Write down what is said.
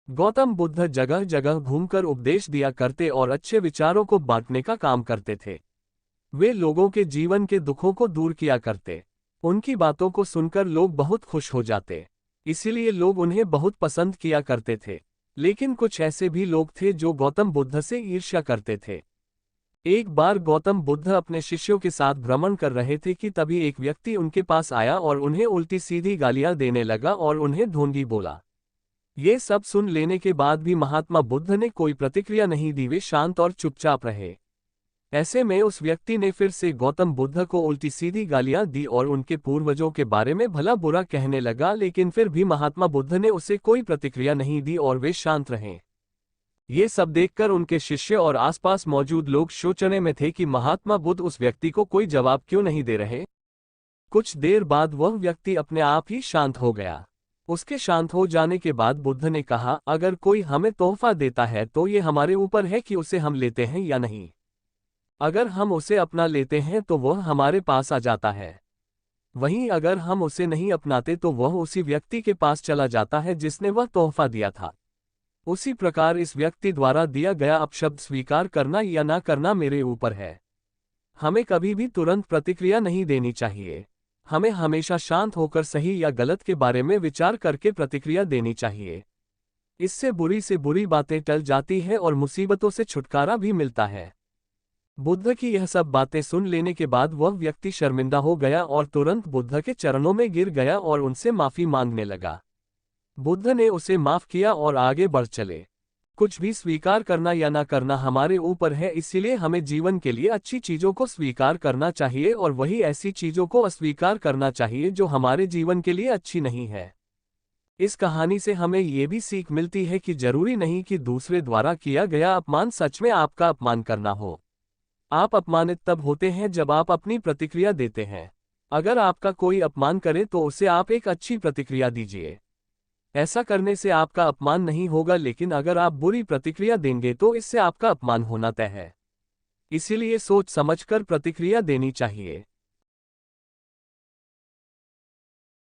गौतम बुद्ध जगह जगह घूमकर उपदेश दिया करते और अच्छे विचारों को बांटने का काम करते थे। वे लोगों के जीवन के दुखों को दूर किया करते। उनकी बातों को सुनकर लोग बहुत खुश हो जाते, इसीलिए लोग उन्हें बहुत पसंद किया करते थे। लेकिन कुछ ऐसे भी लोग थे जो गौतम बुद्ध से ईर्ष्या करते थे। एक बार गौतम बुद्ध अपने शिष्यों के साथ भ्रमण कर रहे थे कि तभी एक व्यक्ति उनके पास आया और उन्हें उल्टी सीधी गालियां देने लगा और उन्हें ढोंगी बोला। ये सब सुन लेने के बाद भी महात्मा बुद्ध ने कोई प्रतिक्रिया नहीं दी, वे शांत और चुपचाप रहे। ऐसे में उस व्यक्ति ने फिर से गौतम बुद्ध को उल्टी सीधी गालियां दी और उनके पूर्वजों के बारे में भला बुरा कहने लगा, लेकिन फिर भी महात्मा बुद्ध ने उसे कोई प्रतिक्रिया नहीं दी और वे शांत रहे। ये सब देखकर उनके शिष्य और आसपास मौजूद लोग सोचने में थे कि महात्मा बुद्ध उस व्यक्ति को कोई जवाब क्यों नहीं दे रहे। कुछ देर बाद वह व्यक्ति अपने आप ही शांत हो गया। उसके शांत हो जाने के बाद बुद्ध ने कहा, अगर कोई हमें तोहफा देता है तो ये हमारे ऊपर है कि उसे हम लेते हैं या नहीं। अगर हम उसे अपना लेते हैं तो वह हमारे पास आ जाता है, वहीं अगर हम उसे नहीं अपनाते तो वह उसी व्यक्ति के पास चला जाता है जिसने वह तोहफा दिया था। उसी प्रकार इस व्यक्ति द्वारा दिया गया अपशब्द स्वीकार करना या ना करना मेरे ऊपर है। हमें कभी भी तुरंत प्रतिक्रिया नहीं देनी चाहिए। हमें हमेशा शांत होकर सही या गलत के बारे में विचार करके प्रतिक्रिया देनी चाहिए। इससे बुरी से बुरी बातें टल जाती है और मुसीबतों से छुटकारा भी मिलता है। बुद्ध की यह सब बातें सुन लेने के बाद वह व्यक्ति शर्मिंदा हो गया और तुरंत बुद्ध के चरणों में गिर गया और उनसे माफी मांगने लगा। बुद्ध ने उसे माफ किया और आगे बढ़ चले। कुछ भी स्वीकार करना या ना करना हमारे ऊपर है, इसीलिए हमें जीवन के लिए अच्छी चीजों को स्वीकार करना चाहिए और वही ऐसी चीजों को अस्वीकार करना चाहिए जो हमारे जीवन के लिए अच्छी नहीं है। इस कहानी से हमें ये भी सीख मिलती है कि जरूरी नहीं कि दूसरे द्वारा किया गया अपमान सच में आपका अपमान करना हो। आप अपमानित तब होते हैं जब आप अपनी प्रतिक्रिया देते हैं। अगर आपका कोई अपमान करे तो उसे आप एक अच्छी प्रतिक्रिया दीजिए। ऐसा करने से आपका अपमान नहीं होगा, लेकिन अगर आप बुरी प्रतिक्रिया देंगे तो इससे आपका अपमान होना तय है। इसीलिए सोच समझकर प्रतिक्रिया देनी चाहिए।